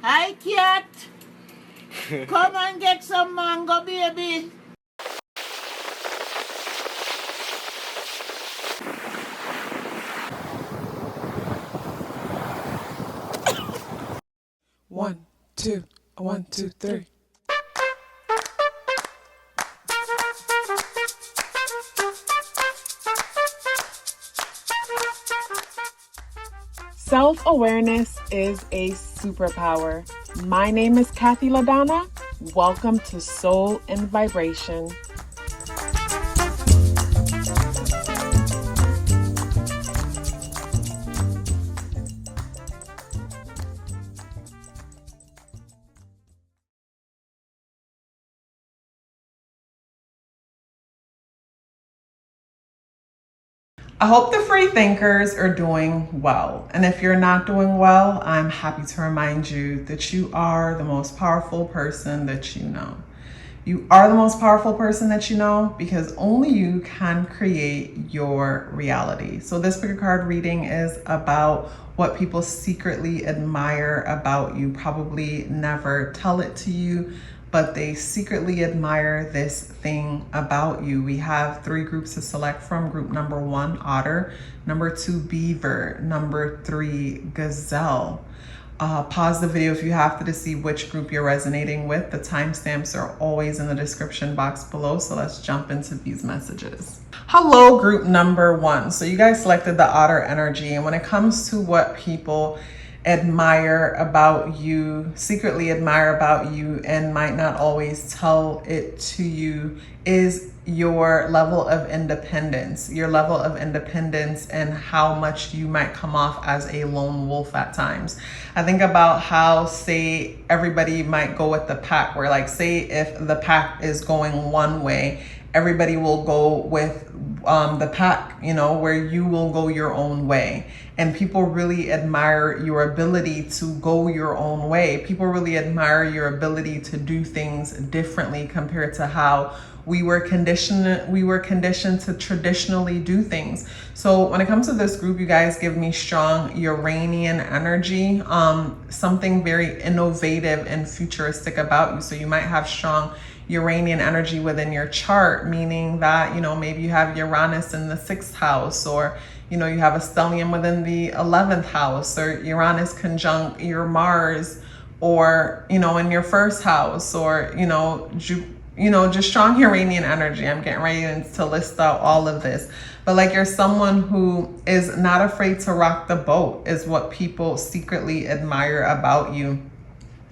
Hi, cat. Come and get some mango, baby. One, two, 1, 2, 3. Self-awareness is a superpower. My name is KathyLaDonna. Welcome to Soul and Vibration. I hope the free thinkers are doing well. And if you're not doing well, I'm happy to remind you that you are the most powerful person that you know. You are the most powerful person that you know because only you can create your reality. So this pick a card reading is about what people secretly admire about you. Probably never tell it to you, but they secretly admire this thing about you. We have 3 groups to select from. Group number 1, otter. Number 2, beaver. Number 3, gazelle. Pause the video if you have to see which group you're resonating with. The timestamps are always in the description box below. So let's jump into these messages. Hello, group number 1. So you guys selected the otter energy. And when it comes to what people admire about you, secretly admire about you, and might not always tell it to you, is your level of independence. Your level of independence and how much you might come off as a lone wolf at times. I think about how, say, everybody might go with the pack, where like, say if the pack is going one way, everybody will go with the pack, you know, where you will go your own way. And people really admire your ability to go your own way. People really admire your ability to do things differently compared to how we were conditioned to traditionally do things. So when it comes to this group, you guys give me strong Uranian energy, something very innovative and futuristic about you. So you might have strong Uranian energy within your chart, meaning that, you know, maybe you have Uranus in the 6th house, or, you know, you have a stellium within the 11th house, or Uranus conjunct your Mars, or, you know, in your 1st house, or, you know, just strong Uranian energy. I'm getting ready to list out all of this. But like, you're someone who is not afraid to rock the boat, is what people secretly admire about you,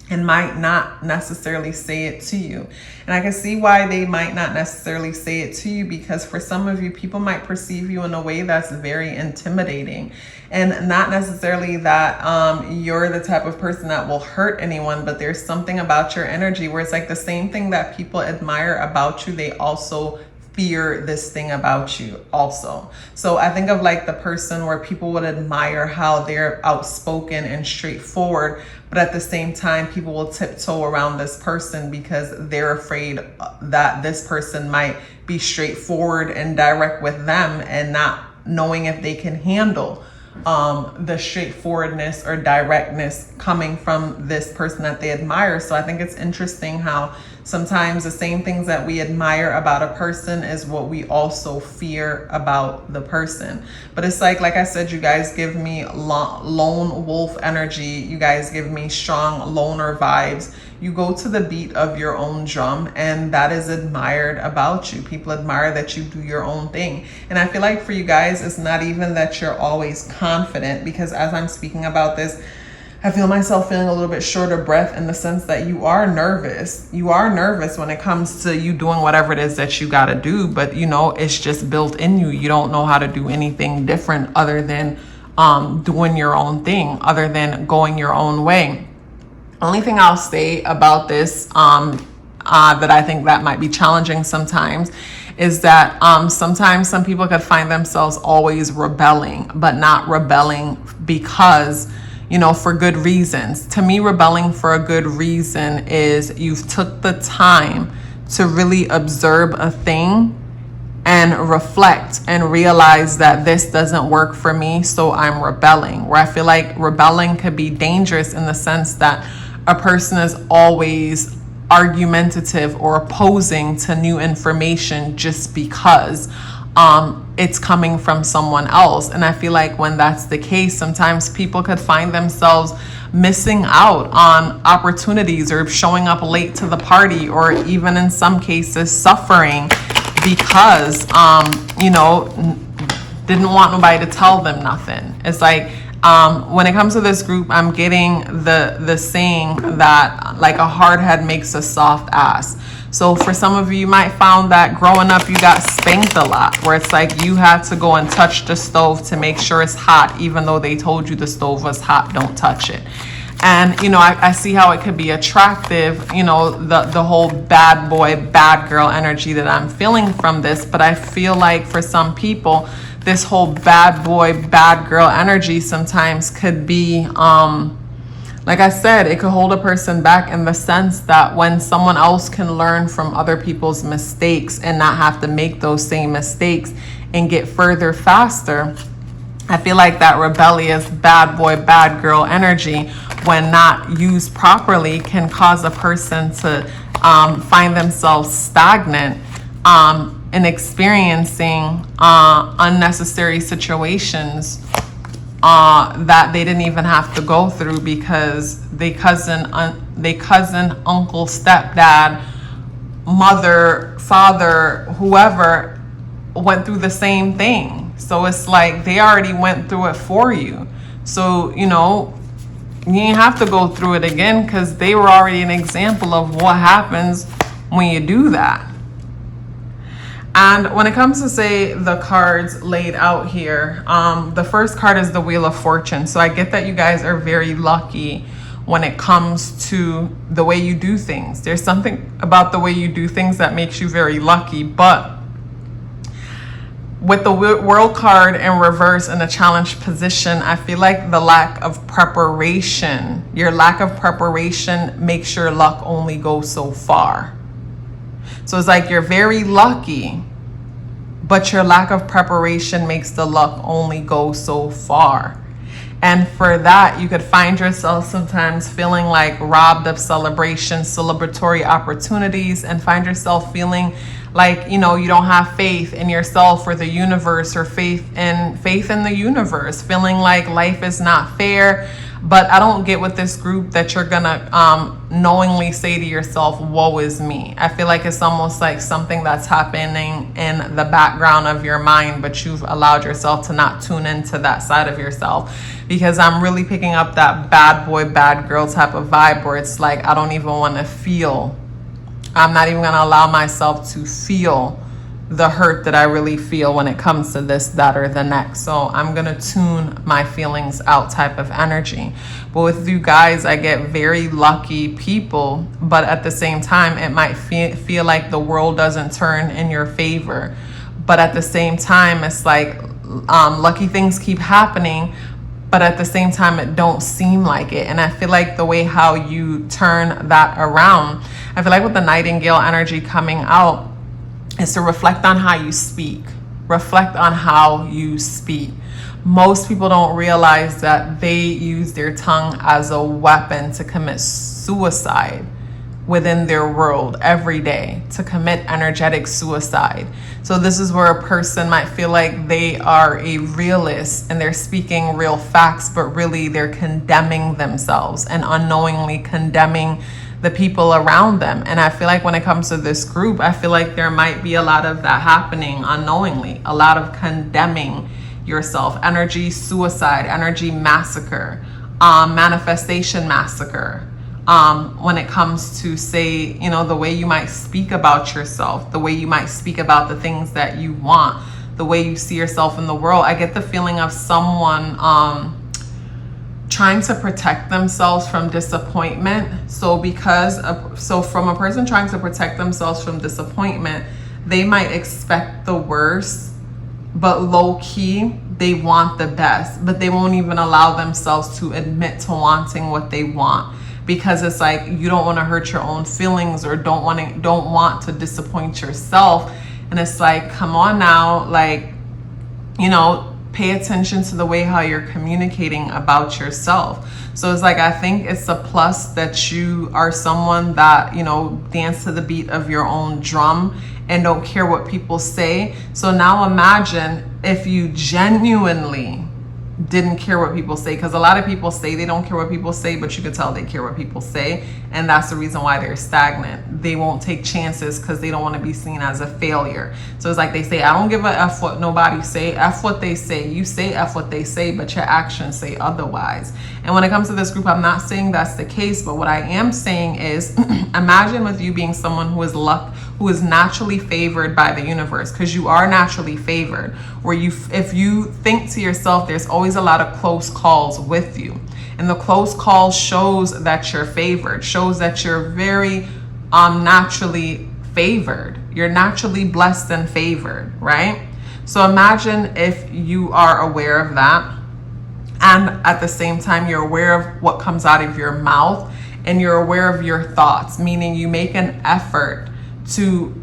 and might not necessarily say it to you. And I can see why they might not necessarily say it to you, because for some of you, people might perceive you in a way that's very intimidating. And not necessarily that you're the type of person that will hurt anyone, but there's something about your energy where it's like the same thing that people admire about you, they also fear this thing about you also. So I think of like the person where people would admire how they're outspoken and straightforward, but at the same time, people will tiptoe around this person because they're afraid that this person might be straightforward and direct with them, and not knowing if they can handle the straightforwardness or directness coming from this person that they admire. So I think it's interesting how sometimes the same things that we admire about a person is what we also fear about the person. But it's like I said, you guys give me lone wolf energy. You guys give me strong loner vibes. You go to the beat of your own drum, and that is admired about you. People admire that you do your own thing. And I feel like for you guys, it's not even that you're always confident, because as I'm speaking about this, I feel myself feeling a little bit short of breath, in the sense that you are nervous. You are nervous when it comes to you doing whatever it is that you got to do, but you know, it's just built in you. You don't know how to do anything different other than doing your own thing, other than going your own way. Only thing I'll say about this that I think that might be challenging sometimes is that sometimes some people could find themselves always rebelling, but not rebelling because, you know, for good reasons. To me, rebelling for a good reason is you've took the time to really observe a thing and reflect and realize that this doesn't work for me, so I'm rebelling. Where I feel like rebelling could be dangerous in the sense that a person is always argumentative or opposing to new information just because it's coming from someone else. And I feel like when that's the case, sometimes people could find themselves missing out on opportunities or showing up late to the party, or even in some cases suffering because didn't want nobody to tell them nothing. It's like when it comes to this group, I'm getting the saying that like a hard head makes a soft ass. So for some of you might found that growing up you got spanked a lot, where it's like you had to go and touch the stove to make sure it's hot, even though they told you the stove was hot, don't touch it. And I see how it could be attractive, the whole bad boy, bad girl energy that I'm feeling from this. But I feel like for some people, this whole bad boy, bad girl energy sometimes could be, like I said, it could hold a person back in the sense that when someone else can learn from other people's mistakes and not have to make those same mistakes and get further faster, I feel like that rebellious bad boy, bad girl energy, when not used properly, can cause a person to find themselves stagnant and experiencing unnecessary situations that they didn't even have to go through because they cousin, uncle, stepdad, mother, father, whoever went through the same thing. So it's like they already went through it for you. So, you didn't have to go through it again because they were already an example of what happens when you do that. And when it comes to, say, the cards laid out here, the first card is the Wheel of Fortune. So I get that you guys are very lucky when it comes to the way you do things. There's something about the way you do things that makes you very lucky. But with the World card in reverse in a challenge position, I feel like the lack of preparation, your lack of preparation makes your luck only go so far. So it's like you're very lucky, but your lack of preparation makes the luck only go so far. And for that, you could find yourself sometimes feeling like robbed of celebration, celebratory opportunities, and find yourself feeling like, you don't have faith in yourself or the universe, or faith in the universe, feeling like life is not fair. But I don't get with this group that you're gonna knowingly say to yourself, woe is me. I feel like it's almost like something that's happening in the background of your mind, but you've allowed yourself to not tune into that side of yourself. Because I'm really picking up that bad boy, bad girl type of vibe where it's like, I don't even want to feel. I'm not even gonna allow myself to feel the hurt that I really feel when it comes to this, that, or the next. So I'm gonna tune my feelings out type of energy. But with you guys, I get very lucky people, but at the same time, it might feel like the world doesn't turn in your favor. But at the same time, it's like lucky things keep happening, but at the same time, it don't seem like it. And I feel like the way how you turn that around, I feel like with the Nightingale energy coming out, is to reflect on how you speak. Reflect on how you speak. Most people don't realize that they use their tongue as a weapon to commit suicide within their world every day, to commit energetic suicide. So this is where a person might feel like they are a realist and they're speaking real facts, but really they're condemning themselves and unknowingly condemning the people around them. And I feel like when it comes to this group, I feel like there might be a lot of that happening unknowingly, a lot of condemning yourself, energy suicide, energy massacre, manifestation massacre. When it comes to, say, the way you might speak about yourself, the way you might speak about the things that you want, the way you see yourself in the world. I get the feeling of someone trying to protect themselves from disappointment. So from a person trying to protect themselves from disappointment, they might expect the worst, but low key, they want the best, but they won't even allow themselves to admit to wanting what they want. Because it's like you don't want to hurt your own feelings or don't want to disappoint yourself. And it's like, come on now, like, pay attention to the way how you're communicating about yourself. So it's like, I think it's a plus that you are someone that, you know, dance to the beat of your own drum and don't care what people say. So now imagine if you genuinely didn't care what people say, because a lot of people say they don't care what people say, but you could tell they care what people say, and that's the reason why they're stagnant. They won't take chances because they don't want to be seen as a failure. So it's like they say, I don't give a F what nobody say, F what they say. You say F what they say, but your actions say otherwise. And when it comes to this group, I'm not saying that's the case, but what I am saying is imagine with you being someone who is naturally favored by the universe, because you are naturally favored, where if you think to yourself, there's always a lot of close calls with you, and the close call shows that you're favored, shows that you're very naturally favored. You're naturally blessed and favored, right? So imagine if you are aware of that, and at the same time you're aware of what comes out of your mouth, and you're aware of your thoughts, meaning you make an effort to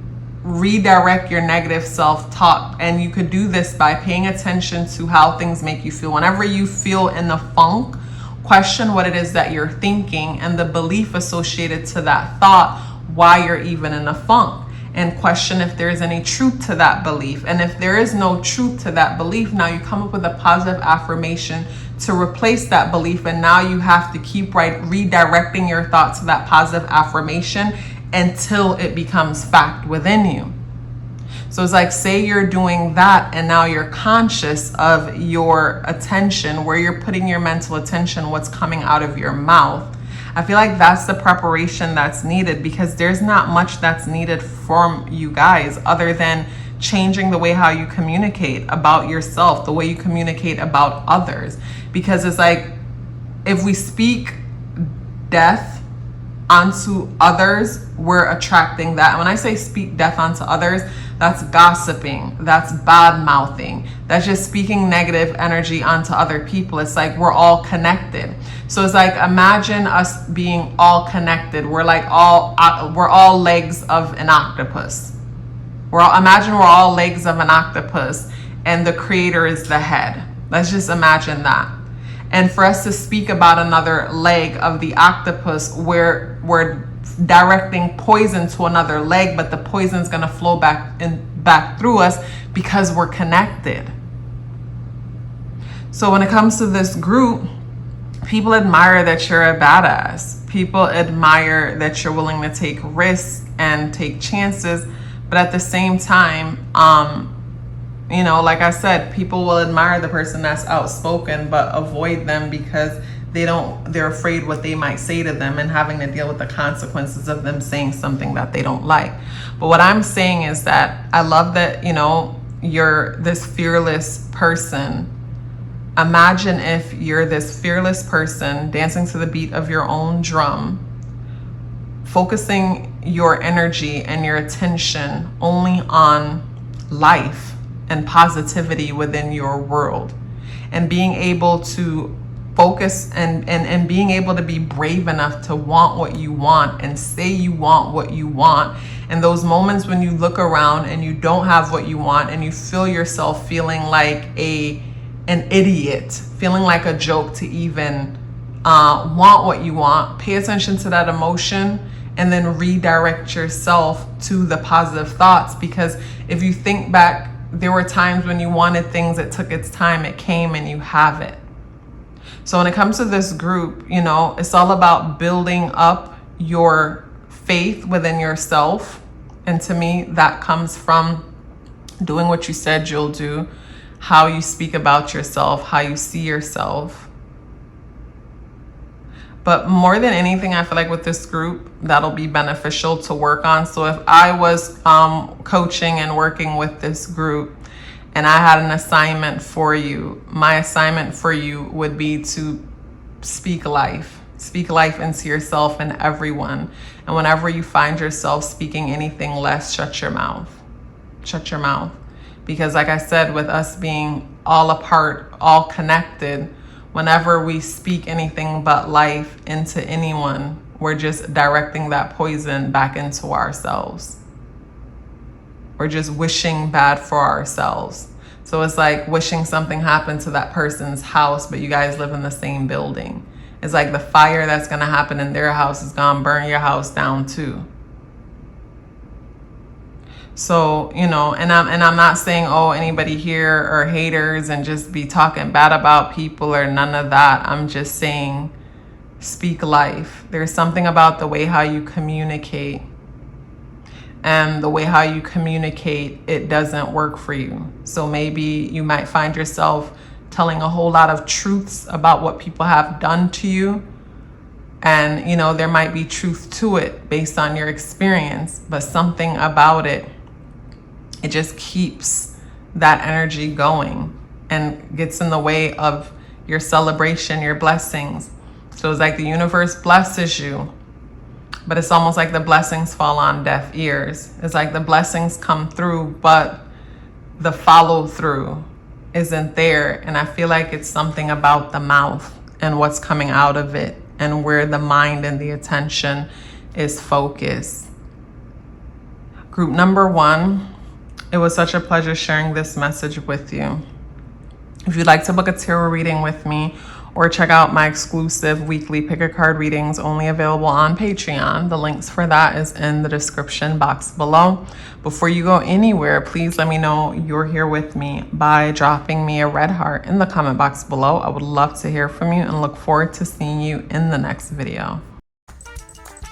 redirect your negative self-talk. And you could do this by paying attention to how things make you feel. Whenever you feel in the funk, question what it is that you're thinking and the belief associated to that thought, why you're even in a funk, and question if there is any truth to that belief. And if there is no truth to that belief, now you come up with a positive affirmation to replace that belief, and now you have to keep redirecting your thoughts to that positive affirmation until it becomes fact within you. So it's like, say you're doing that, and now you're conscious of your attention, where you're putting your mental attention, what's coming out of your mouth. I feel like that's the preparation that's needed, because there's not much that's needed from you guys other than changing the way how you communicate about yourself, the way you communicate about others. Because it's like, if we speak death onto others, we're attracting that. And when I say speak death onto others, that's gossiping, that's bad mouthing, that's just speaking negative energy onto other people. It's like we're all connected. So it's like, imagine us being all connected. We're all legs of an octopus. Imagine we're all legs of an octopus, and the creator is the head. Let's just imagine that. And for us to speak about another leg of the octopus, we're directing poison to another leg, but the poison's gonna flow back through us because we're connected. So when it comes to this group, people admire that you're a badass. People admire that you're willing to take risks and take chances, but at the same time, you know, like I said, people will admire the person that's outspoken, but avoid them because they're afraid what they might say to them and having to deal with the consequences of them saying something that they don't like. But what I'm saying is that I love that, you know, you're this fearless person. Imagine if you're this fearless person dancing to the beat of your own drum, focusing your energy and your attention only on life and positivity within your world, and being able to focus and being able to be brave enough to want what you want and say you want what you want. And those moments when you look around and you don't have what you want, and you feel yourself feeling like an idiot, feeling like a joke to even want what you want, pay attention to that emotion and then redirect yourself to the positive thoughts. Because if you think back, there were times when you wanted things, it took its time, it came, and you have it. So when it comes to this group, you know, it's all about building up your faith within yourself. And to me, that comes from doing what you said you'll do, how you speak about yourself, how you see yourself. But more than anything, I feel like with this group, that'll be beneficial to work on. So if I was coaching and working with this group and I had an assignment for you, my assignment for you would be to speak life into yourself and everyone. And whenever you find yourself speaking anything less, shut your mouth. Because like I said, with us being all apart, all connected, whenever we speak anything but life into anyone, we're just directing that poison back into ourselves. We're just wishing bad for ourselves. So it's like wishing something happened to that person's house, but you guys live in the same building. It's like the fire that's going to happen in their house is going to burn your house down too. So, you know, and I'm not saying, oh, anybody here are haters and just be talking bad about people or none of that. I'm just saying, speak life. There's something about the way how you communicate, and the way how you communicate, it doesn't work for you. So maybe you might find yourself telling a whole lot of truths about what people have done to you. And, you know, there might be truth to it based on your experience, but something about it, it just keeps that energy going and gets in the way of your celebration, your blessings. So it's like the universe blesses you, but it's almost like the blessings fall on deaf ears. It's like the blessings come through, but the follow through isn't there. And I feel like it's something about the mouth and what's coming out of it and where the mind and the attention is focused. Group number 1, it was such a pleasure sharing this message with you. If you'd like to book a tarot reading with me or check out my exclusive weekly pick a card readings only available on Patreon, the links for that is in the description box below. Before you go anywhere, please let me know you're here with me by dropping me a red heart in the comment box below. I would love to hear from you and look forward to seeing you in the next video.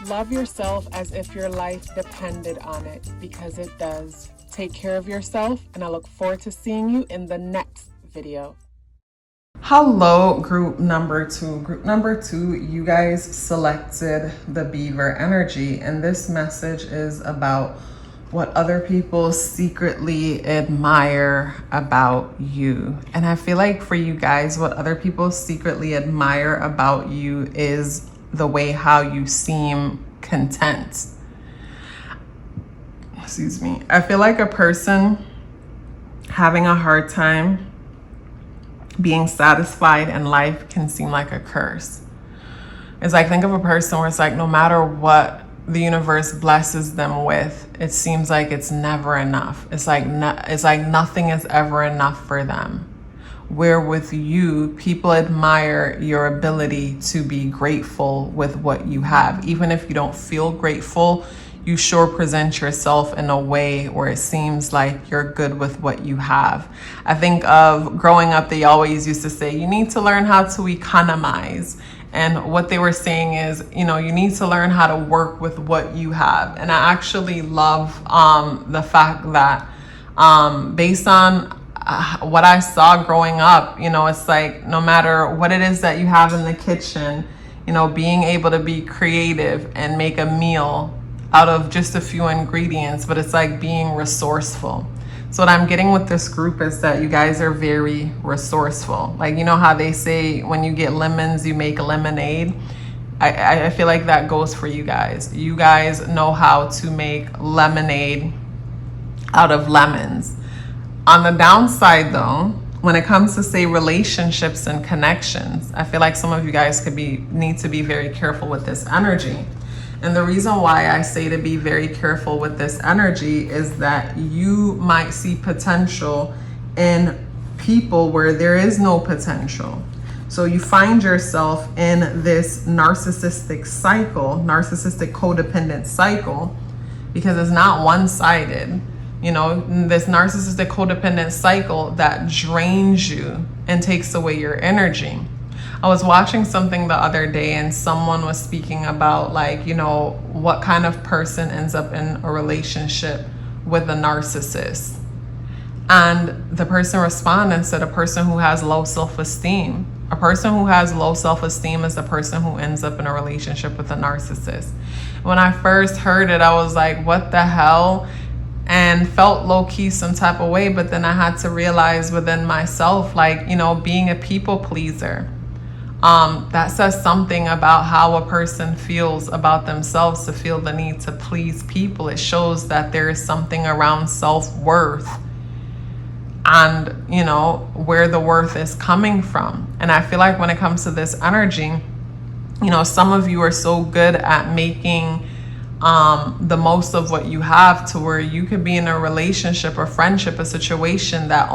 Love yourself as if your life depended on it, because it does. Take care of yourself, and I look forward to seeing you in the next video. Hello, group number 2. Group number 2, you guys selected the beaver energy, and this message is about what other people secretly admire about you. And I feel like for you guys, what other people secretly admire about you is the way how you seem content. Excuse me. I feel like a person having a hard time being satisfied in life can seem like a curse. It's like, think of a person where it's like no matter what the universe blesses them with, it seems like it's never enough. It's like nothing is ever enough for them. Where with you, people admire your ability to be grateful with what you have. Even if you don't feel grateful, you sure present yourself in a way where it seems like you're good with what you have. I think of growing up, they always used to say, you need to learn how to economize. And what they were saying is, you know, you need to learn how to work with what you have. And I actually love the fact that based on what I saw growing up, you know, it's like no matter what it is that you have in the kitchen, you know, being able to be creative and make a meal out of just a few ingredients, but it's like being resourceful. So what I'm getting with this group is that you guys are very resourceful. Like, you know how they say when you get lemons, you make lemonade? I feel like that goes for you guys. You guys know how to make lemonade out of lemons. On the downside though, when it comes to say relationships and connections, I feel like some of you guys need to be very careful with this energy. And the reason why I say to be very careful with this energy is that you might see potential in people where there is no potential. So you find yourself in this narcissistic cycle, narcissistic codependent cycle, because it's not one-sided. You know, this narcissistic codependent cycle that drains you and takes away your energy. I was watching something the other day and someone was speaking about, like, you know, what kind of person ends up in a relationship with a narcissist. And the person responded and said a person who has low self-esteem. A person who has low self-esteem is the person who ends up in a relationship with a narcissist. When I first heard it, I was like, what the hell? And felt low-key some type of way. But then I had to realize within myself, like, you know, being a people pleaser. That says something about how a person feels about themselves, to feel the need to please people. It shows that there is something around self-worth and, you know, where the worth is coming from. And I feel like when it comes to this energy, you know, some of you are so good at making the most of what you have, to where you could be in a relationship or friendship, a situation that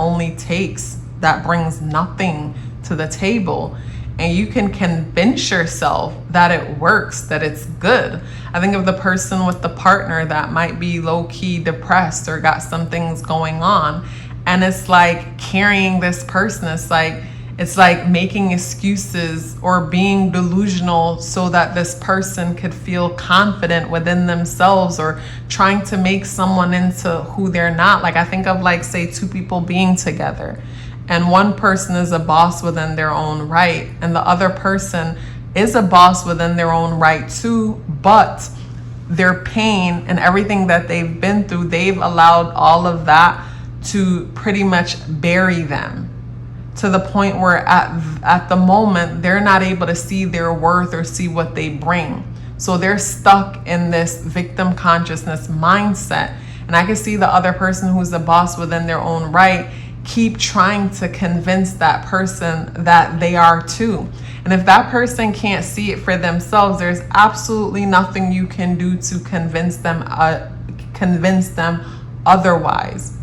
brings nothing to the table, and you can convince yourself that it works, that it's good. I think of the person with the partner that might be low-key depressed or got some things going on, and it's like carrying this person. It's like making excuses or being delusional so that this person could feel confident within themselves, or trying to make someone into who they're not. Like, I think of, like, say, two people being together, and one person is a boss within their own right, and the other person is a boss within their own right too, but their pain and everything that they've been through, they've allowed all of that to pretty much bury them, to the point where at the moment they're not able to see their worth or see what they bring. So they're stuck in this victim consciousness mindset. And I can see the other person who's the boss within their own right keep trying to convince that person that they are too. And if that person can't see it for themselves, there's absolutely nothing you can do to convince them otherwise.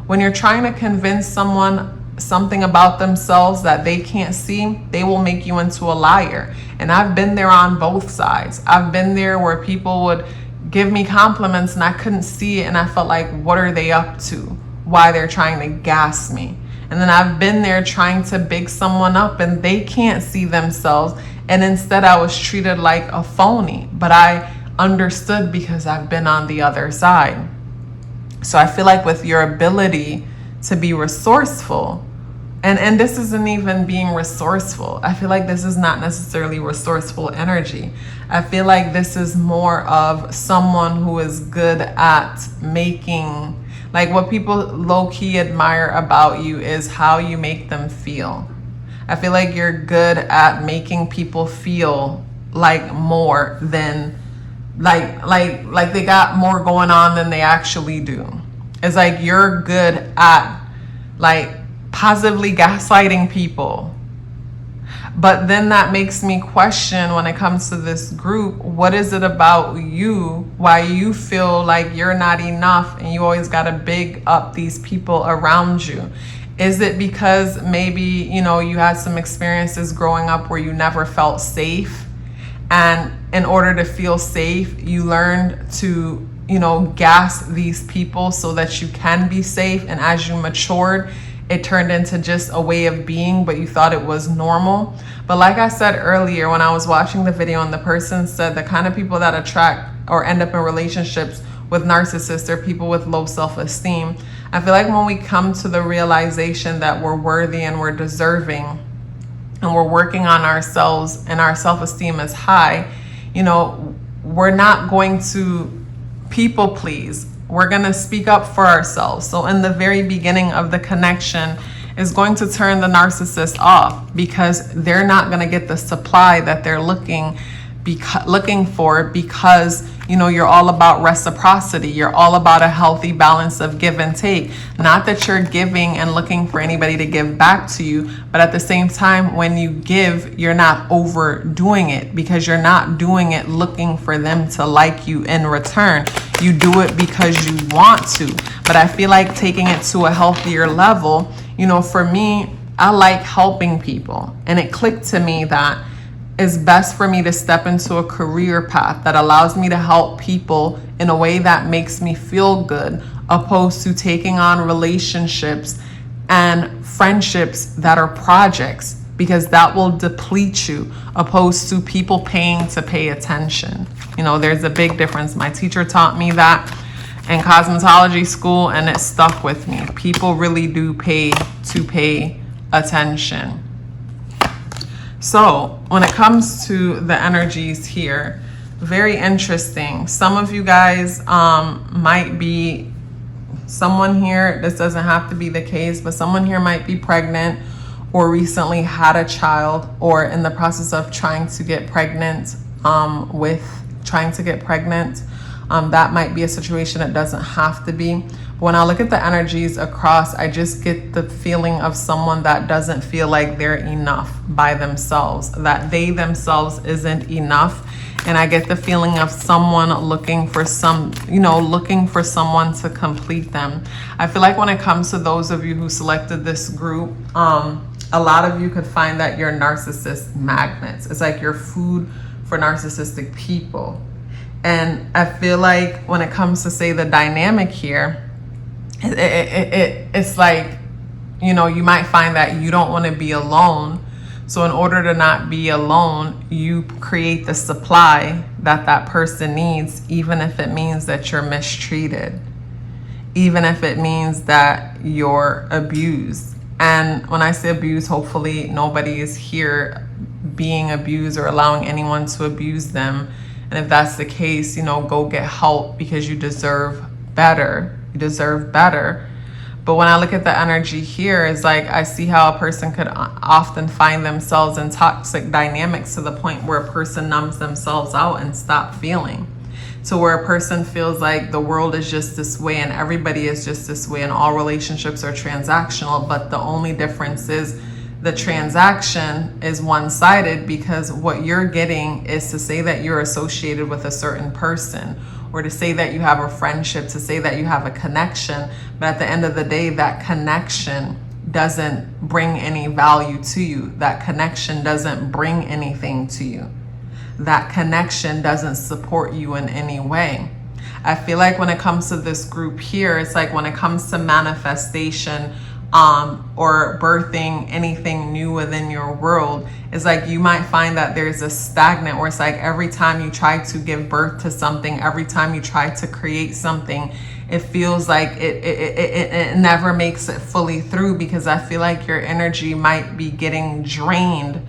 When you're trying to convince someone something about themselves that they can't see, they will make you into a liar. And I've been there on both sides. I've been there where people would give me compliments and I couldn't see it, and I felt like, what are they up to? Why they're trying to gas me? And then I've been there trying to big someone up and they can't see themselves, and instead I was treated like a phony. But I understood because I've been on the other side. So I feel like with your ability to be resourceful, and this isn't even being resourceful. I feel like this is not necessarily resourceful energy. I feel like this is more of someone who is good at making, like, what people low-key admire about you is how you make them feel. I feel like you're good at making people feel like more than, like they got more going on than they actually do. It's like you're good at, like, positively gaslighting people. But then that makes me question, when it comes to this group, what is it about you, why you feel like you're not enough and you always got to big up these people around you? Is it because maybe, you know, you had some experiences growing up where you never felt safe, and in order to feel safe, you learned to, you know, gas these people so that you can be safe, and as you matured, it turned into just a way of being, but you thought it was normal. But like I said earlier, when I was watching the video and the person said the kind of people that attract or end up in relationships with narcissists are people with low self-esteem. I feel like when we come to the realization that we're worthy and we're deserving and we're working on ourselves and our self-esteem is high, you know, we're not going to people please. We're going to speak up for ourselves. So in the very beginning of the connection is going to turn the narcissist off, because they're not going to get the supply that they're looking for, because, you know, you're all about reciprocity. You're all about a healthy balance of give and take. Not that you're giving and looking for anybody to give back to you, but at the same time, when you give, you're not overdoing it, because you're not doing it looking for them to like you in return. You do it because you want to. But I feel like taking it to a healthier level, you know, for me, I like helping people. And it clicked to me that it's best for me to step into a career path that allows me to help people in a way that makes me feel good, opposed to taking on relationships and friendships that are projects, because that will deplete you, opposed to people paying to pay attention. You know, there's a big difference. My teacher taught me that in cosmetology school, and it stuck with me. People really do pay to pay attention. So when it comes to the energies here, very interesting. Some of you guys might be, someone here, this doesn't have to be the case, but someone here might be pregnant or recently had a child, or in the process of trying to get pregnant that might be a situation. It doesn't have to be. But when I look at the energies across, I just get the feeling of someone that doesn't feel like they're enough by themselves, that they themselves isn't enough. And I get the feeling of someone looking for looking for someone to complete them. I feel like when it comes to those of you who selected this group, a lot of you could find that you're narcissist magnets. It's like you're food for narcissistic people. And I feel like when it comes to, say, the dynamic here, it's like, you might find that you don't want to be alone. So in order to not be alone, you create the supply that person needs, even if it means that you're mistreated, even if it means that you're abused. And when I say abuse, hopefully nobody is here being abused or allowing anyone to abuse them. And if that's the case, go get help, because you deserve better. You deserve better. But when I look at the energy here, it's like I see how a person could often find themselves in toxic dynamics to the point where a person numbs themselves out and stop feeling. To where a person feels like the world is just this way and everybody is just this way and all relationships are transactional. But the only difference is the transaction is one-sided, because what you're getting is to say that you're associated with a certain person, or to say that you have a friendship, to say that you have a connection. But at the end of the day, that connection doesn't bring any value to you. That connection doesn't bring anything to you. That connection doesn't support you in any way. I feel like when it comes to this group here, it's like when it comes to manifestation, or birthing anything new within your world, it's like you might find that there's a stagnant, where it's like every time you try to give birth to something, every time you try to create something, it feels like it never makes it fully through, because I feel like your energy might be getting drained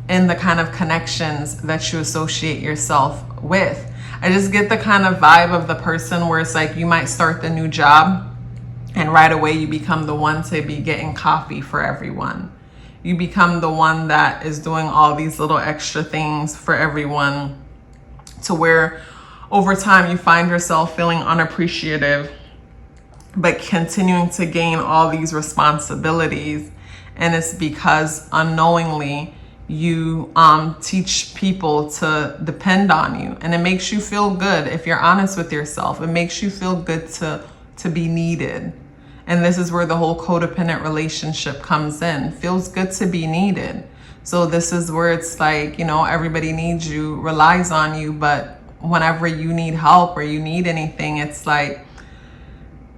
in the kind of connections that you associate yourself with. I just get the kind of vibe of the person where it's like you might start the new job and right away you become the one to be getting coffee for everyone. You become the one that is doing all these little extra things for everyone, to where over time you find yourself feeling unappreciative, but continuing to gain all these responsibilities. And it's because unknowingly you teach people to depend on you. And it makes you feel good if you're honest with yourself. It makes you feel good to be needed. And this is where the whole codependent relationship comes in. Feels good to be needed. So this is where it's like, everybody needs you, relies on you, but whenever you need help or you need anything, it's like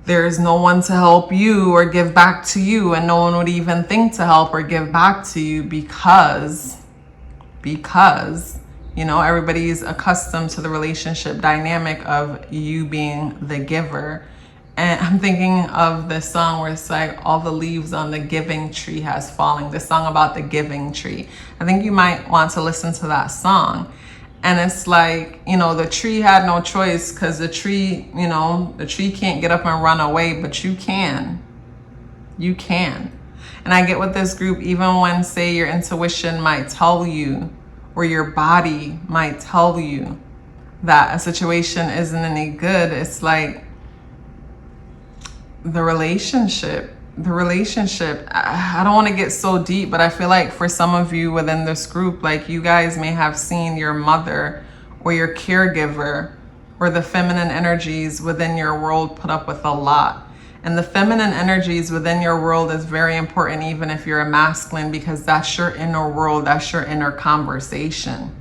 there's no one to help you or give back to you, and no one would even think to help or give back to you because everybody's accustomed to the relationship dynamic of you being the giver. And I'm thinking of this song where it's like all the leaves on the giving tree has fallen. The song about the giving tree. I think you might want to listen to that song. And it's like, the tree had no choice, because the tree can't get up and run away, but you can. You can. And I get with this group, even when, say, your intuition might tell you, or your body might tell you that a situation isn't any good, it's like the relationship, I don't want to get so deep, but I feel like for some of you within this group, like you guys may have seen your mother or your caregiver or the feminine energies within your world put up with a lot. And the feminine energies within your world is very important, even if you're a masculine, because that's your inner world, that's your inner conversation.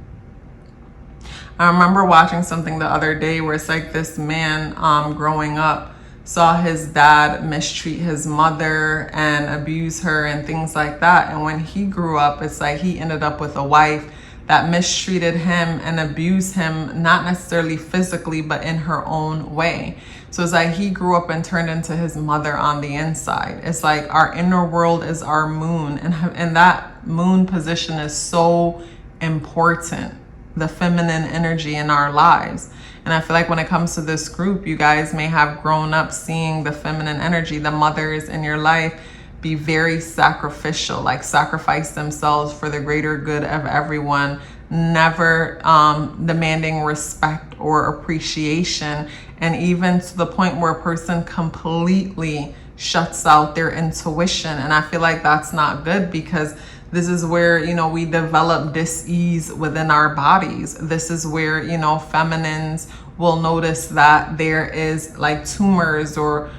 I remember watching something the other day where it's like this man growing up saw his dad mistreat his mother and abuse her and things like that. And when he grew up, it's like he ended up with a wife that mistreated him and abused him, not necessarily physically, but in her own way. So it's like he grew up and turned into his mother on the inside. It's like our inner world is our moon, and that moon position is so important, the feminine energy in our lives. And I feel like when it comes to this group, you guys may have grown up seeing the feminine energy, the mothers in your life, be very sacrificial, like sacrifice themselves for the greater good of everyone, never demanding respect or appreciation, and even to the point where a person completely shuts out their intuition. And I feel like that's not good, because This is where, you know, we develop dis-ease within our bodies. This is where, you know, feminines will notice that there is like tumors or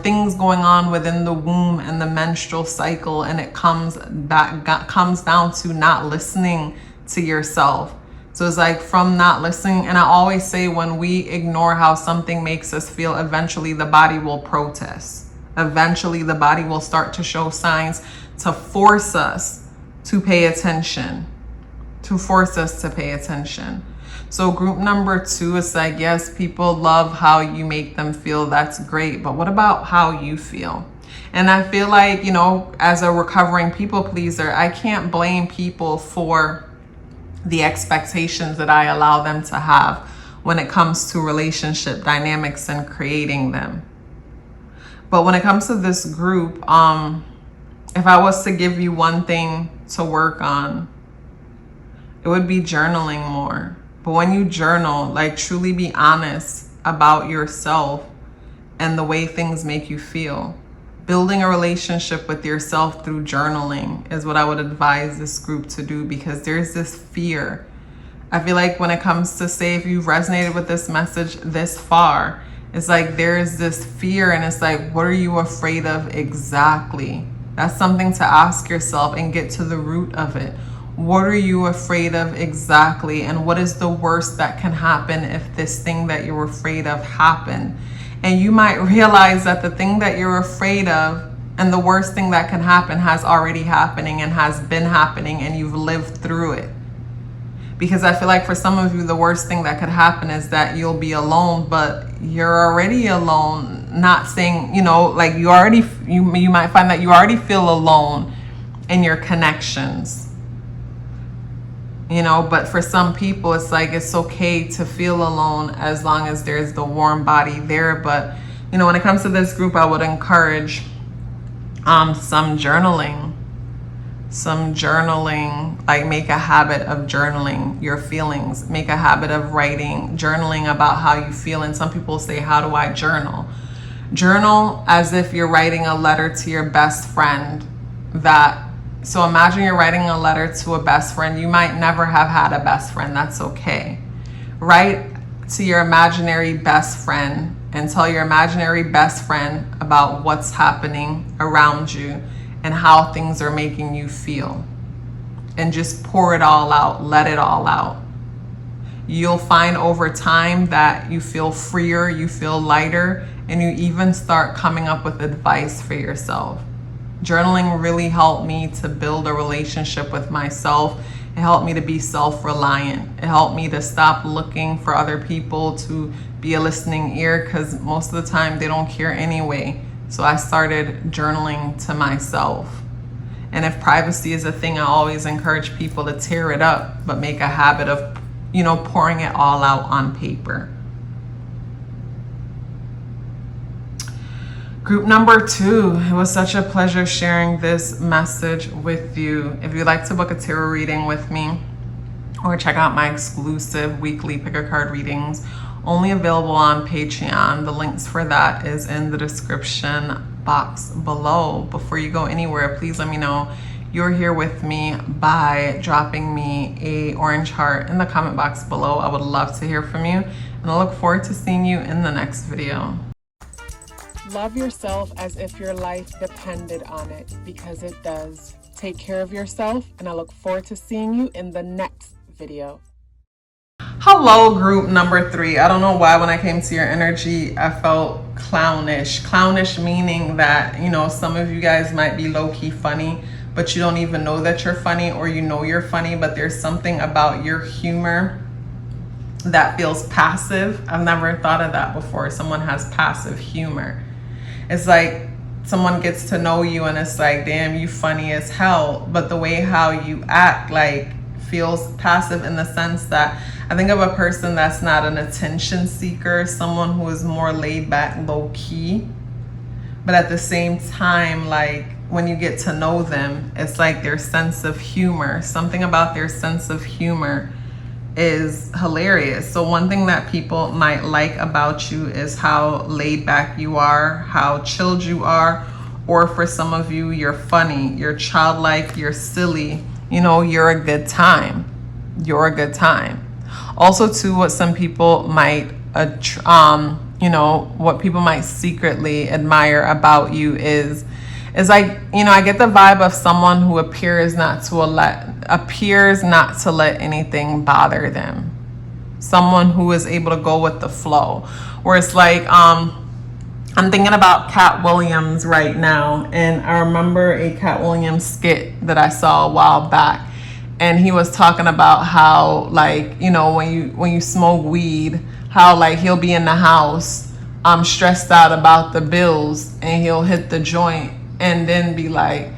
things going on within the womb and the menstrual cycle, and it comes down to not listening to yourself. So it's like from not listening, and I always say when we ignore how something makes us feel, eventually the body will protest. Eventually the body will start to show signs to force us to pay attention, So group number 2 is like, yes, people love how you make them feel. That's great. But what about how you feel? And I feel like, you know, as a recovering people pleaser, I can't blame people for the expectations that I allow them to have when it comes to relationship dynamics and creating them. But when it comes to this group, if I was to give you one thing to work on, it would be journaling more. But when you journal, like truly be honest about yourself and the way things make you feel. Building a relationship with yourself through journaling is what I would advise this group to do, because there's this fear. I feel like when it comes to, say, if you've resonated with this message this far, it's like there's this fear, and it's like, what are you afraid of exactly? That's something to ask yourself and get to the root of it. What are you afraid of exactly? And what is the worst that can happen if this thing that you're afraid of happened? And you might realize that the thing that you're afraid of and the worst thing that can happen has already happening and has been happening, and you've lived through it. Because I feel like for some of you, the worst thing that could happen is that you'll be alone, but you're already alone. Not saying, you know, like you might find that you already feel alone in your connections. You know, but for some people, it's like it's okay to feel alone as long as there's the warm body there. But, you know, when it comes to this group, I would encourage some journaling, like make a habit of journaling your feelings, make a habit of journaling about how you feel. And some people say, how do I journal? Journal as if you're writing a letter to your best friend. So imagine you're writing a letter to a best friend. You might never have had a best friend. That's okay. Write to your imaginary best friend and tell your imaginary best friend about what's happening around you and how things are making you feel. And just pour it all out. Let it all out. You'll find over time that you feel freer, you feel lighter, and you even start coming up with advice for yourself. Journaling really helped me to build a relationship with myself. It helped me to be self-reliant. It helped me to stop looking for other people to be a listening ear, because most of the time they don't care anyway. So I started journaling to myself. And if privacy is a thing, I always encourage people to tear it up, but make a habit of, you know, pouring it all out on paper. Group number 2, it was such a pleasure sharing this message with you. If you'd like to book a tarot reading with me or check out my exclusive weekly pick-a-card readings, only available on Patreon. The links for that is in the description box below. Before you go anywhere, please let me know you're here with me by dropping me a orange heart in the comment box below. I would love to hear from you, and I look forward to seeing you in the next video. Love yourself as if your life depended on it, because it does. Take care of yourself, and I look forward to seeing you in the next video. Hello, group number 3. I don't know why when I came to your energy, I felt clownish. Clownish meaning that, you know, some of you guys might be low-key funny, but you don't even know that you're funny, or you know you're funny, but there's something about your humor that feels passive. I've never thought of that before. Someone has passive humor. It's like someone gets to know you and it's like, damn, you funny as hell. But the way how you act like feels passive, in the sense that I think of a person that's not an attention seeker, someone who is more laid back, low key. But at the same time, like when you get to know them, it's like their sense of humor, something about their sense of humor is hilarious. So one thing that people might like about you is how laid back you are, how chilled you are, Or for some of you, you're funny, you're childlike, you're silly, you know, you're a good time. You're a good time. Also, too, what some people might, you know, what people might secretly admire about you is like, you know, I get the vibe of someone who appears not to let anything bother them. Someone who is able to go with the flow. Where it's like, I'm thinking about Cat Williams right now, and I remember a Cat Williams skit that I saw a while back, and he was talking about how, like, you know, when you smoke weed, how like he'll be in the house, stressed out about the bills, and he'll hit the joint and then be like,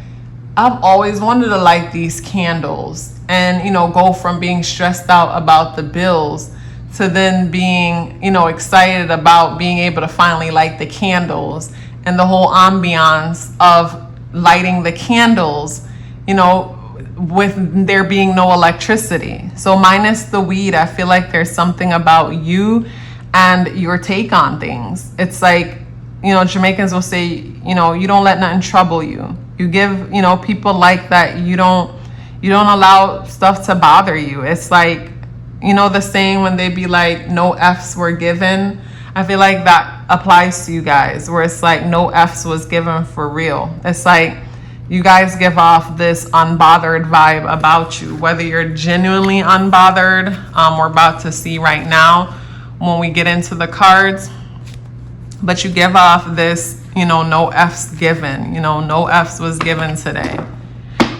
I've always wanted to light these candles, and, you know, go from being stressed out about the bills to then being, you know, excited about being able to finally light the candles, and the whole ambiance of lighting the candles, you know, with there being no electricity. So minus the weed, I feel like there's something about you and your take on things. It's like, you know, Jamaicans will say, you know, you don't let nothing trouble you. You give, you know, people like that, you don't allow stuff to bother you. It's like, you know, the saying when they be like, no F's were given. I feel like that applies to you guys, where it's like no F's was given for real. It's like you guys give off this unbothered vibe about you, whether you're genuinely unbothered. We're about to see right now when we get into the cards, but you give off this, you know, no F's given, you know, no F's was given today.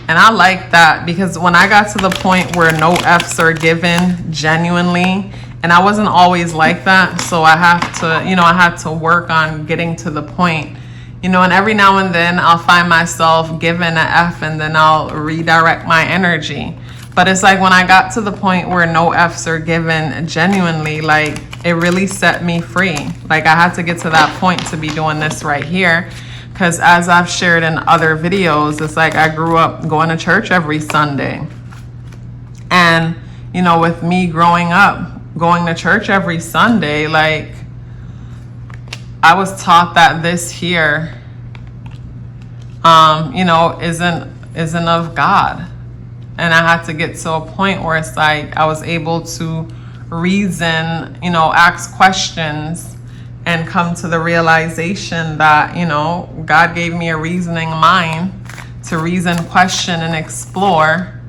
And I like that, because when I got to the point where no F's are given genuinely, and I wasn't always like that, so I had to work on getting to the point, you know, and every now and then I'll find myself given an F, and then I'll redirect my energy. But it's like when I got to the point where no F's are given genuinely, like it really set me free. Like I had to get to that point to be doing this right here. Because as I've shared in other videos, it's like I grew up going to church every Sunday. And, you know, with me growing up, going to church every Sunday, like I was taught that this here, you know, isn't of God. And I had to get to a point where it's like I was able to reason, you know, ask questions, and come to the realization that, you know, God gave me a reasoning mind to reason, question, and explore.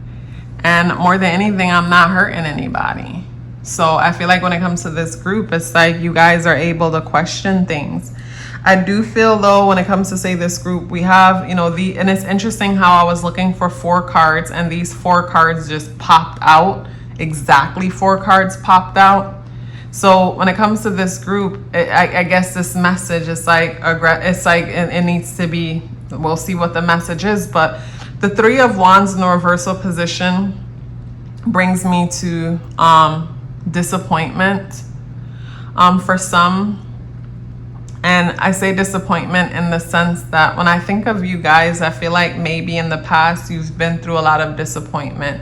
And more than anything, I'm not hurting anybody. So I feel like when it comes to this group, it's like you guys are able to question things. I do feel though, when it comes to say this group, we have, you know, and it's interesting how I was looking for 4 cards and these 4 cards just popped out. Exactly 4 cards popped out. So when it comes to this group, I guess this message is like, it needs to be, we'll see what the message is, but the 3 of Wands in the reversal position brings me to disappointment for some. And I say disappointment in the sense that when I think of you guys, I feel like maybe in the past you've been through a lot of disappointment.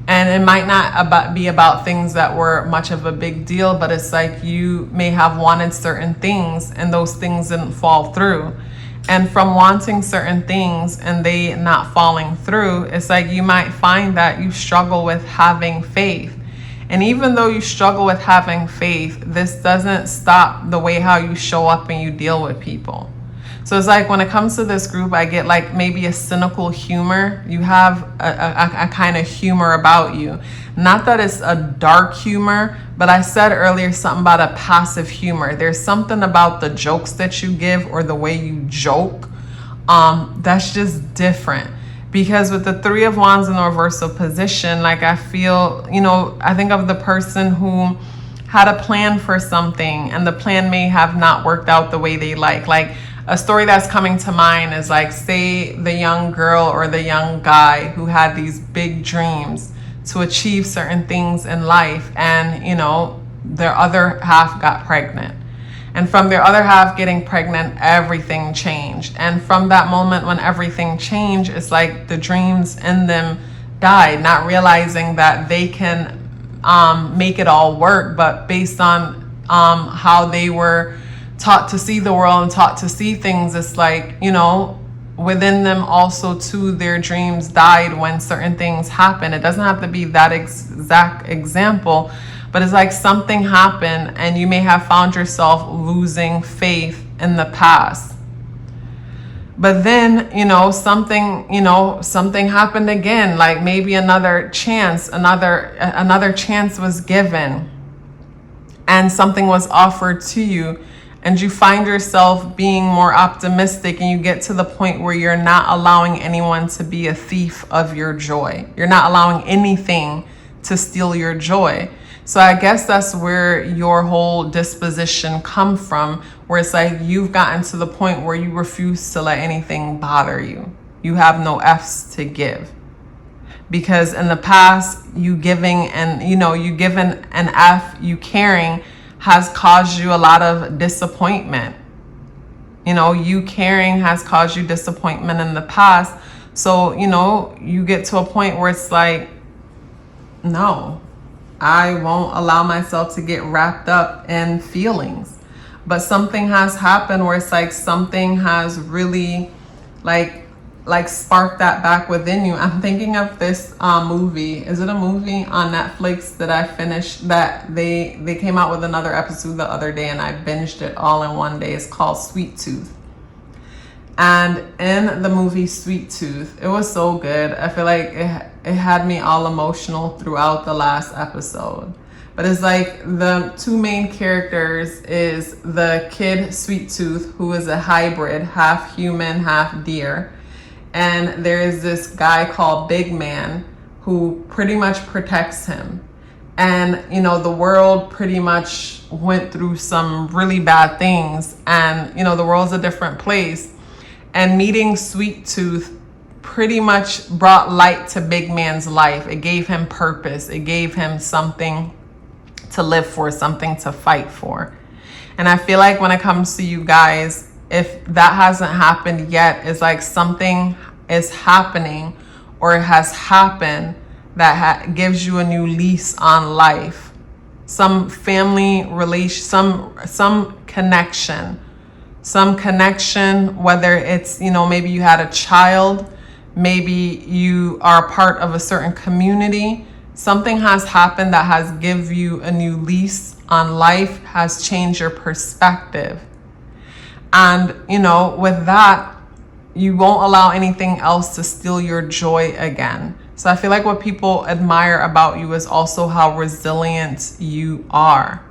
And it might not be about things that were much of a big deal, but it's like you may have wanted certain things and those things didn't fall through. And from wanting certain things and they not falling through, it's like you might find that you struggle with having faith. And even though you struggle with having faith, this doesn't stop the way how you show up and you deal with people. So it's like when it comes to this group, I get like maybe a cynical humor. You have a kind of humor about you. Not that it's a dark humor, but I said earlier something about a passive humor. There's something about the jokes that you give or the way you joke that's just different. Because with the 3 of Wands in the reversal position, like I feel, you know, I think of the person who had a plan for something and the plan may have not worked out the way they like. Like a story that's coming to mind is like, say the young girl or the young guy who had these big dreams to achieve certain things in life, and, you know, their other half got pregnant. And from their other half getting pregnant, everything changed. And from that moment when everything changed, it's like the dreams in them died, not realizing that they can make it all work, but based on how they were taught to see the world and taught to see things, it's like, you know, within them also too, their dreams died when certain things happen. It doesn't have to be that exact example, but it's like something happened and you may have found yourself losing faith in the past. But then, something happened again, like maybe another chance was given and something was offered to you, and you find yourself being more optimistic, and you get to the point where you're not allowing anyone to be a thief of your joy. You're not allowing anything to steal your joy. So I guess that's where your whole disposition come from, where it's like you've gotten to the point where you refuse to let anything bother you. You have no F's to give. Because in the past, you giving and, you giving an F, you caring has caused you a lot of disappointment. You caring has caused you disappointment in the past. So, you get to a point where it's like, no, I won't allow myself to get wrapped up in feelings. But something has happened where it's like something has really like spark that back within you. I'm thinking of this movie. Is it a movie on Netflix that I finished, that they came out with another episode the other day and I binged it all in one day? It's called Sweet Tooth. And in the movie Sweet Tooth, it was so good. I feel like it had me all emotional throughout the last episode. But it's like the two main characters is the kid Sweet Tooth, who is a hybrid, half human, half deer. And there is this guy called Big Man who pretty much protects him. And, the world pretty much went through some really bad things. And, the world's a different place. And meeting Sweet Tooth pretty much brought light to Big Man's life. It gave him purpose. It gave him something to live for, something to fight for. And I feel like when it comes to you guys, if that hasn't happened yet, it's like something is happening or it has happened that gives you a new lease on life. Some family relation, some connection, whether it's, maybe you had a child, maybe you are part of a certain community. Something has happened that has given you a new lease on life, has changed your perspective. And, with that, you won't allow anything else to steal your joy again. So I feel like what people admire about you is also how resilient you are.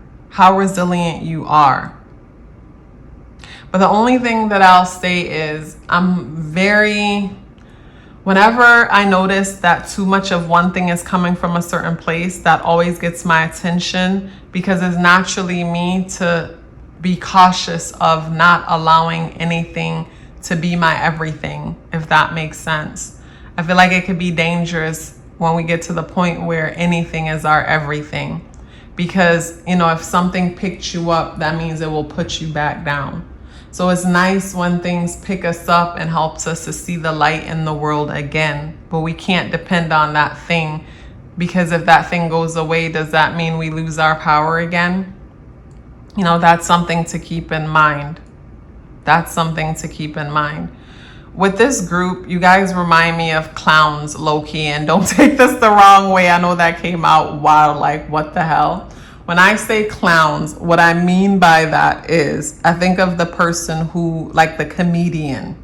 But the only thing that I'll say is whenever I notice that too much of one thing is coming from a certain place, that always gets my attention, because it's naturally me to be cautious of not allowing anything to be my everything, if that makes sense. I feel like it could be dangerous when we get to the point where anything is our everything, because, if something picked you up, that means it will put you back down. So it's nice when things pick us up and helps us to see the light in the world again, but we can't depend on that thing, because if that thing goes away, does that mean we lose our power again? That's something to keep in mind. With this group, you guys remind me of clowns, low-key, and don't take this the wrong way. I know that came out wild, like what the hell? When I say clowns, what I mean by that is I think of the person who, like the comedian,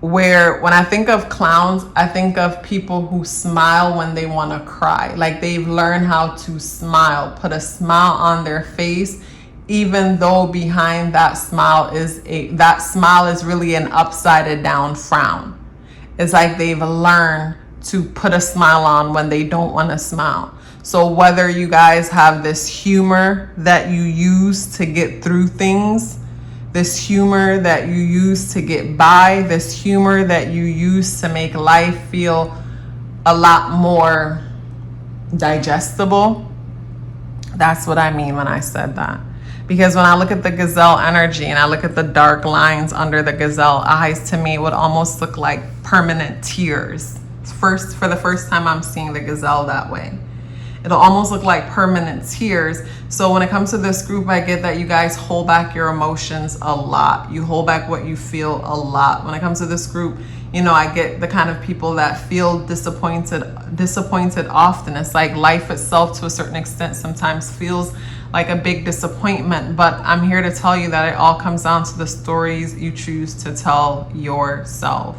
where when I think of clowns, I think of people who smile when they want to cry. Like they've learned how to smile, put a smile on their face, even though behind that smile is really an upside down frown. It's like they've learned to put a smile on when they don't want to smile. So whether you guys have this humor that you use to get through things, this humor that you use to get by, this humor that you use to make life feel a lot more digestible, that's what I mean when I said that. Because when I look at the gazelle energy and I look at the dark lines under the gazelle eyes, to me it would almost look like permanent tears. For the first time I'm seeing the gazelle that way. It'll almost look like permanent tears. So when it comes to this group, I get that you guys hold back your emotions a lot. You hold back what you feel a lot. When it comes to this group, you know, I get the kind of people that feel disappointed often. It's like life itself to a certain extent sometimes feels like a big disappointment, but I'm here to tell you that it all comes down to the stories you choose to tell yourself.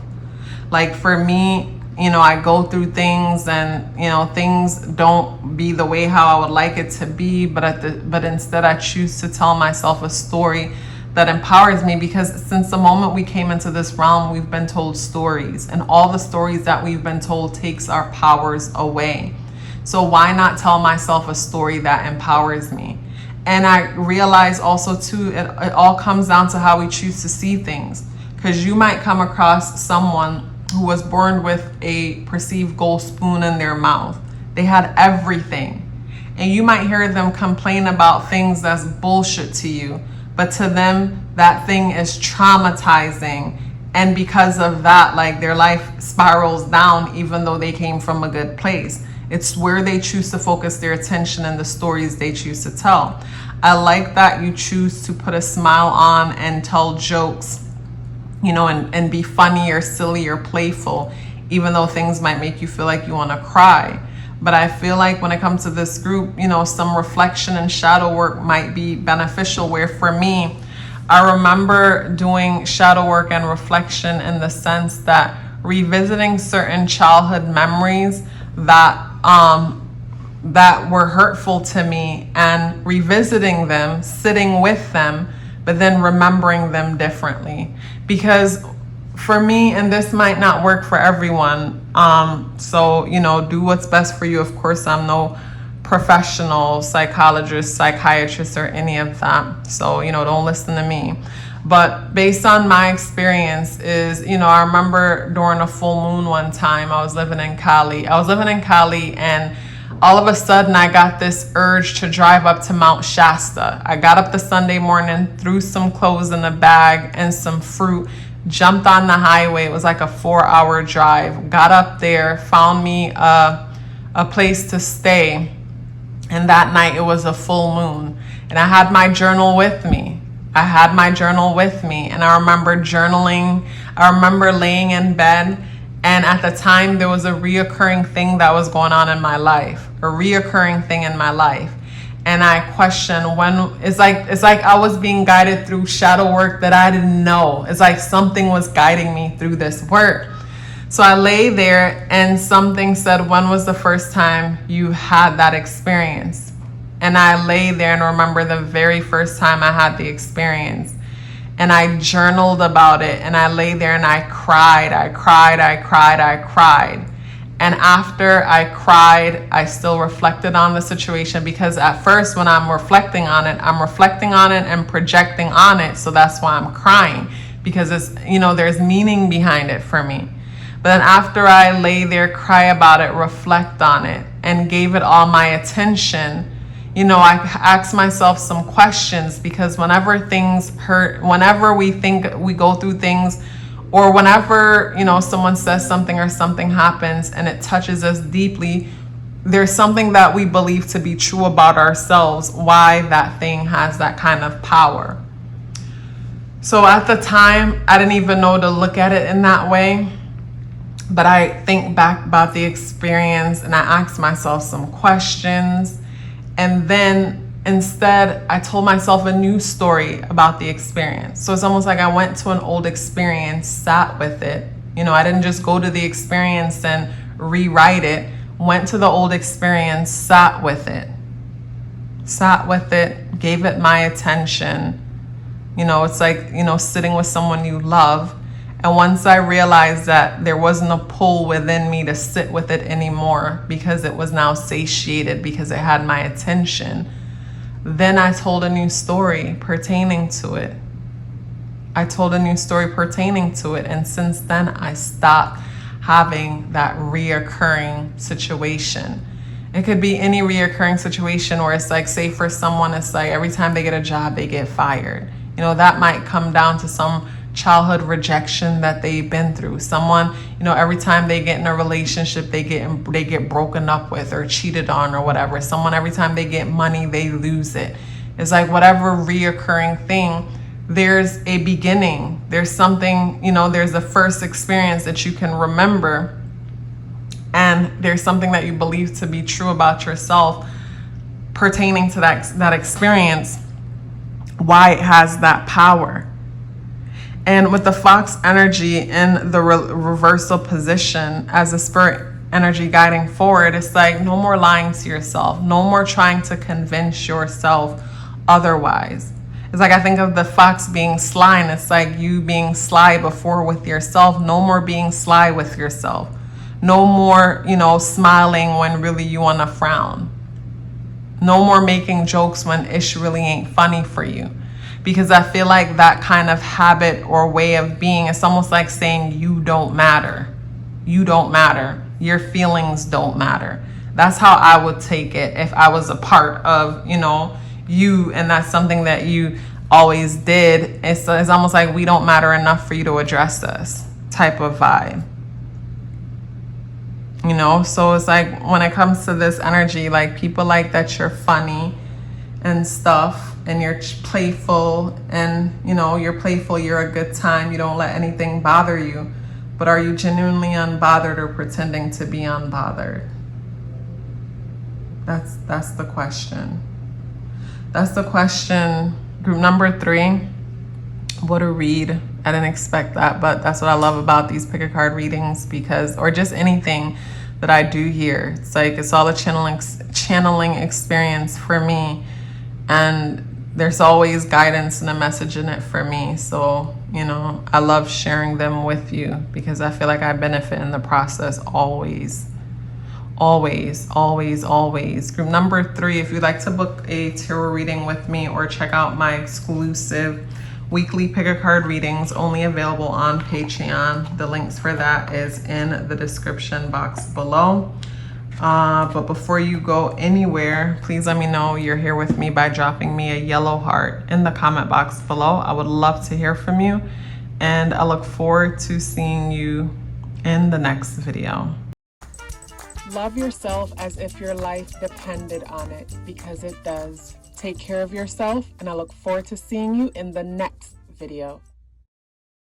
Like for me, you know, I go through things and, you know, things don't be the way how I would like it to be, but instead I choose to tell myself a story that empowers me, because since the moment we came into this realm, we've been told stories, and all the stories that we've been told takes our powers away. So why not tell myself a story that empowers me? And I realize also too, it all comes down to how we choose to see things, because you might come across someone who was born with a perceived gold spoon in their mouth. They had everything. And you might hear them complain about things that's bullshit to you, but to them, that thing is traumatizing. And because of that, like their life spirals down, even though they came from a good place. It's where they choose to focus their attention and the stories they choose to tell. I like that you choose to put a smile on and tell jokes, you know, and be funny or silly or playful, even though things might make you feel like you want to cry. But I feel like when it comes to this group, you know, some reflection and shadow work might be beneficial, where for me, I remember doing shadow work and reflection in the sense that revisiting certain childhood memories that were hurtful to me, and revisiting them, sitting with them, but then remembering them differently. Because for me, and this might not work for everyone, so, you know, do what's best for you. Of course, I'm no professional psychologist, psychiatrist, or any of that. So, you know, don't listen to me. But based on my experience is, you know, I remember during a full moon one time, I was living in Cali, and all of a sudden I got this urge to drive up to Mount Shasta. I got up the Sunday morning, threw some clothes in a bag and some fruit, jumped on the highway. It was like a 4-hour drive. Got up there, found me a place to stay. And that night it was a full moon. And I had my journal with me. And I remember journaling. I remember laying in bed. And at the time, there was a reoccurring thing that was going on in my life. And I questioned when, it's like I was being guided through shadow work that I didn't know. It's like something was guiding me through this work. So I lay there and something said, when was the first time you had that experience? And I lay there and remember the very first time I had the experience. And I journaled about it, and I lay there and I cried. And after I cried, I still reflected on the situation, because at first when I'm reflecting on it and projecting on it. So that's why I'm crying, because it's, you know, there's meaning behind it for me. But then after I lay there, cry about it, reflect on it, and gave it all my attention, you know, I ask myself some questions, because whenever things hurt, whenever we think we go through things, or whenever, you know, someone says something or something happens and it touches us deeply, there's something that we believe to be true about ourselves, why that thing has that kind of power. So at the time, I didn't even know to look at it in that way. But I think back about the experience and I asked myself some questions. And then instead, I told myself a new story about the experience. So it's almost like I went to an old experience, sat with it. You know, I didn't just go to the experience and rewrite it. Went to the old experience, sat with it, gave it my attention. You know, it's like, you know, sitting with someone you love. And once I realized that there wasn't a pull within me to sit with it anymore, because it was now satiated, because it had my attention, then I told a new story pertaining to it. And since then, I stopped having that reoccurring situation. It could be any reoccurring situation where it's like, say for someone, it's like every time they get a job, they get fired. You know, that might come down to some childhood rejection that they've been through. Someone, you know, every time they get in a relationship, they get broken up with or cheated on or whatever. Someone, every time they get money, they lose it. It's like whatever reoccurring thing, there's a beginning. There's something, you know, there's a first experience that you can remember, and there's something that you believe to be true about yourself pertaining to that experience, why it has that power. And with the fox energy in the reversal position as a spirit energy guiding forward, it's like no more lying to yourself, no more trying to convince yourself otherwise. It's like I think of the fox being sly, and it's like you being sly before with yourself. No more being sly with yourself. No more, you know, smiling when really you want to frown. No more making jokes when ish really ain't funny for you. Because I feel like that kind of habit or way of being, it's almost like saying you don't matter. You don't matter. Your feelings don't matter. That's how I would take it if I was a part of, you know, you, and that's something that you always did. It's almost like we don't matter enough for you to address us type of vibe. You know, so it's like when it comes to this energy, like people like that you're funny and stuff, and you're playful, and you know, you're playful, you're a good time, you don't let anything bother you. But are you genuinely unbothered or pretending to be unbothered? That's the question. That's the question. Group number 3, what a read. I didn't expect that, but that's what I love about these pick a card readings, because, or just anything that I do here. It's like, it's all a channeling experience for me. And there's always guidance and a message in it for me. So, you know, I love sharing them with you because I feel like I benefit in the process always. Always, always, always. Group number 3, if you'd like to book a tarot reading with me or check out my exclusive weekly pick a card readings, only available on Patreon. The links for that is in the description box below. But before you go anywhere, please let me know you're here with me by dropping me a yellow heart in the comment box below. I would love to hear from you, and I look forward to seeing you in the next video. Love yourself as if your life depended on it, because it does. Take care of yourself, and I look forward to seeing you in the next video.